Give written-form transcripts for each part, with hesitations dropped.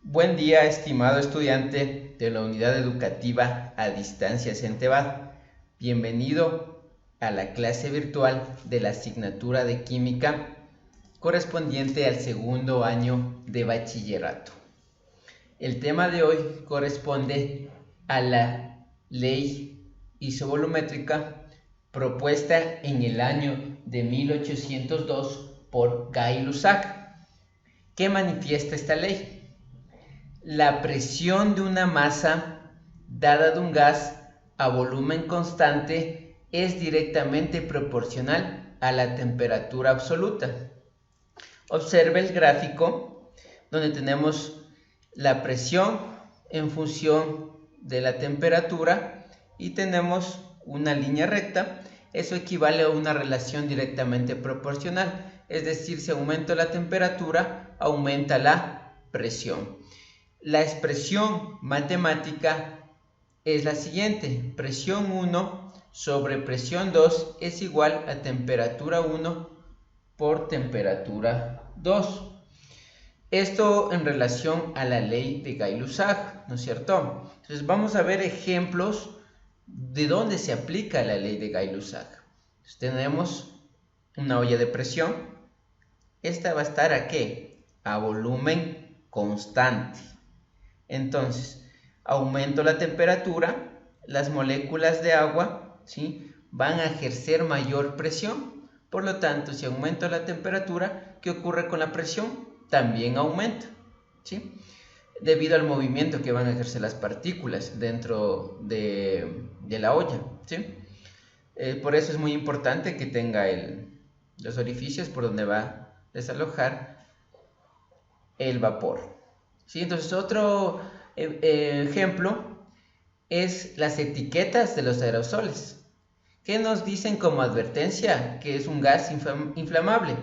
Buen día, estimado estudiante de la Unidad Educativa a Distancia CENTEBAD. Bienvenido a la clase virtual de la asignatura de Química correspondiente al segundo año de bachillerato. El tema de hoy corresponde a la ley isovolumétrica propuesta en el año de 1802 por Gay-Lussac. ¿Qué manifiesta esta ley? La presión de una masa dada de un gas a volumen constante es directamente proporcional a la temperatura absoluta. Observe el gráfico donde tenemos la presión en función de la temperatura y tenemos una línea recta. Eso equivale a una relación directamente proporcional, es decir, si aumenta la temperatura, aumenta la presión. La expresión matemática es la siguiente: presión 1 sobre presión 2 es igual a temperatura 1 por temperatura 2. Esto en relación a la ley de Gay-Lussac, ¿no es cierto? Entonces vamos a ver ejemplos de dónde se aplica la ley de Gay-Lussac. Entonces, tenemos una olla de presión. Esta va a estar ¿a qué? A volumen constante. Entonces, aumento la temperatura, las moléculas de agua, ¿sí?, van a ejercer mayor presión. Por lo tanto, si aumento la temperatura, ¿qué ocurre con la presión? También aumenta, ¿sí?, debido al movimiento que van a ejercer las partículas dentro de la olla, ¿sí? Por eso es muy importante que tenga los orificios por donde va a desalojar el vapor. ¿Sí? Entonces otro ejemplo es las etiquetas de los aerosoles, que nos dicen como advertencia que es un gas inflamable.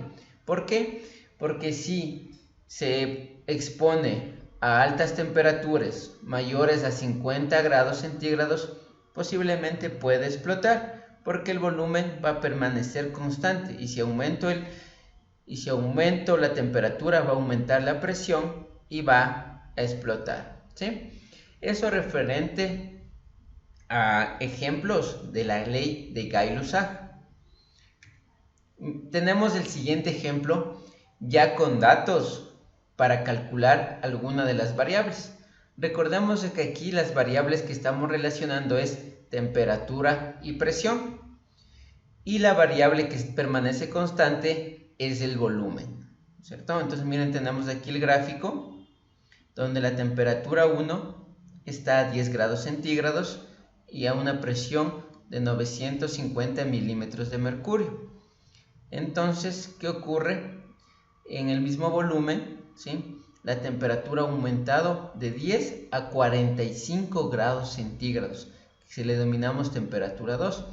¿Por qué? Porque si se expone a altas temperaturas mayores a 50 grados centígrados, posiblemente puede explotar, porque el volumen va a permanecer constante, y si aumento la temperatura, va a aumentar la presión y va a explotar, ¿sí? Eso referente a ejemplos de la ley de Gay-Lussac. Tenemos el siguiente ejemplo ya con datos para calcular alguna de las variables. Recordemos que aquí las variables que estamos relacionando es temperatura y presión, y la variable que permanece constante es el volumen, ¿cierto? Entonces miren, tenemos aquí el gráfico donde la temperatura 1 está a 10 grados centígrados y a una presión de 950 milímetros de mercurio. Entonces, ¿qué ocurre? En el mismo volumen, ¿sí?, la temperatura ha aumentado de 10 a 45 grados centígrados, que le denominamos temperatura 2.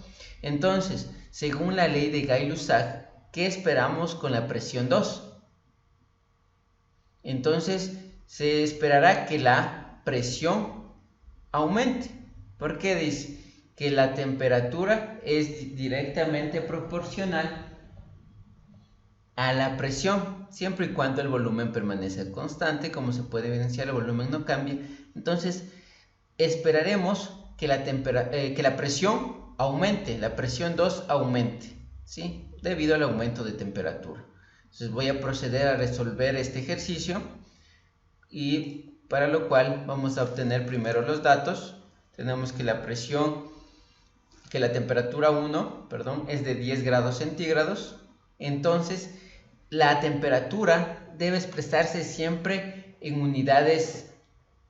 Entonces, según la ley de Gay-Lussac, ¿qué esperamos con la presión 2? Entonces, se esperará que la presión aumente. ¿Por qué dice? Que la temperatura es directamente proporcional a la presión, siempre y cuando el volumen permanece constante. Como se puede evidenciar, el volumen no cambia. Entonces, esperaremos que la presión aumente, la presión 2 aumente, ¿sí?, debido al aumento de temperatura. Entonces voy a proceder a resolver este ejercicio, y para lo cual vamos a obtener primero los datos. Tenemos que la temperatura 1, es de 10 grados centígrados. Entonces la temperatura debe expresarse siempre en unidades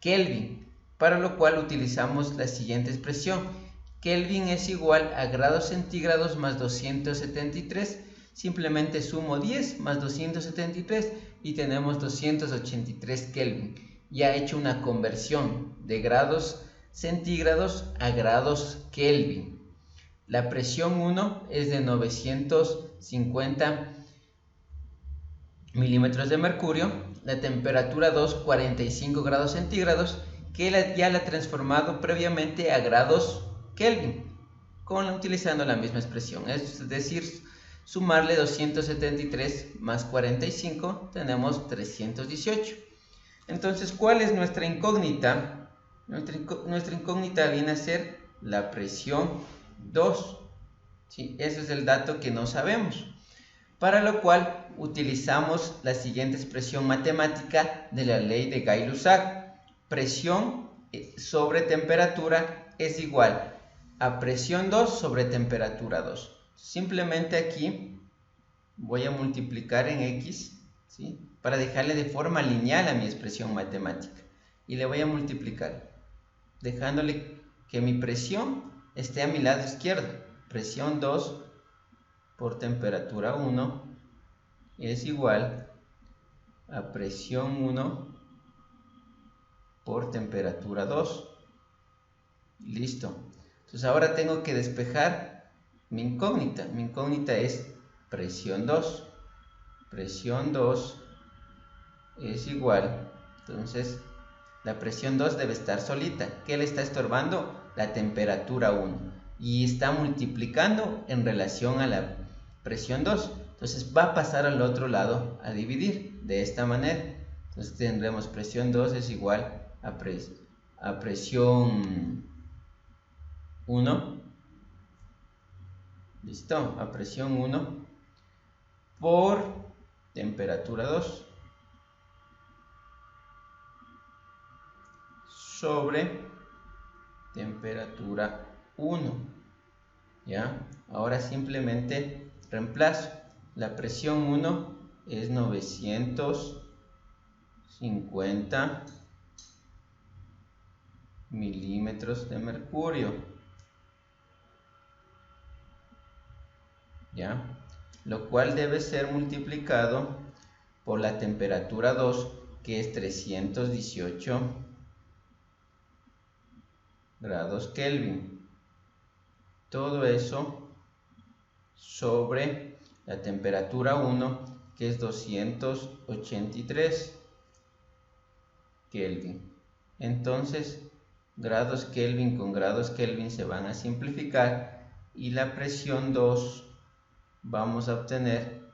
Kelvin, para lo cual utilizamos la siguiente expresión: Kelvin es igual a grados centígrados más 273. Simplemente sumo 10 más 273 y tenemos 283 Kelvin. Ya he hecho una conversión de grados centígrados a grados Kelvin. La presión 1 es de 950 milímetros de mercurio. La temperatura 2, 45 grados centígrados, que ya la he transformado previamente a grados Kelvin, utilizando la misma expresión. Es decir, sumarle 273 más 45, tenemos 318. Entonces, ¿cuál es nuestra incógnita? Nuestra incógnita viene a ser la presión 2. ¿Sí? Ese es el dato que no sabemos. Para lo cual utilizamos la siguiente expresión matemática de la ley de Gay-Lussac. Presión sobre temperatura es igual a presión 2 sobre temperatura 2. Simplemente aquí voy a multiplicar en X, ¿sí? Para dejarle de forma lineal a mi expresión matemática. Y le voy a multiplicar, dejándole que mi presión esté a mi lado izquierdo. Presión 2 por temperatura 1 es igual a presión 1 por temperatura 2. Listo. Entonces ahora tengo que despejar mi incógnita. Mi incógnita es presión 2. Presión 2 es igual. Entonces la presión 2 debe estar solita. ¿Qué le está estorbando? La temperatura 1. Y está multiplicando en relación a la presión 2. Entonces va a pasar al otro lado a dividir de esta manera. Entonces tendremos presión 2 es igual a presión 1. Listo, a presión 1 por temperatura 2 sobre temperatura 1. ¿Ya? Ahora simplemente reemplazo. La presión 1 es 950 milímetros de mercurio. ¿Ya? Lo cual debe ser multiplicado por la temperatura 2, que es 318 grados Kelvin. Todo eso sobre la temperatura 1, que es 283 Kelvin. Entonces, grados Kelvin con grados Kelvin se van a simplificar y la presión 2 vamos a obtener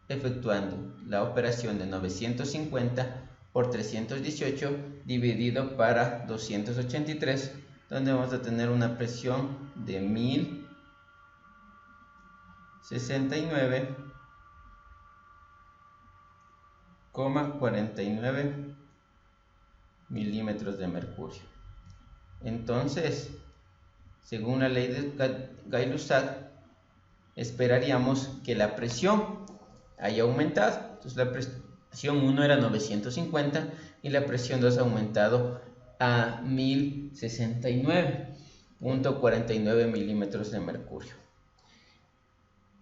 efectuando la operación de 950 por 318 dividido para 283, donde vamos a tener una presión de 1069,49 milímetros de mercurio. Entonces, según la ley de Gay-Lussac, esperaríamos que la presión haya aumentado. Entonces la presión 1 era 950 y la presión 2 ha aumentado a 1069,49 milímetros de mercurio.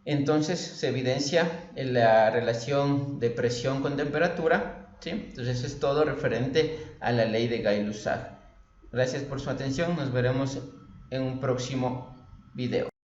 Entonces se evidencia en la relación de presión con temperatura, ¿sí? Entonces eso es todo referente a la ley de Gay-Lussac. Gracias por su atención, nos veremos en un próximo video.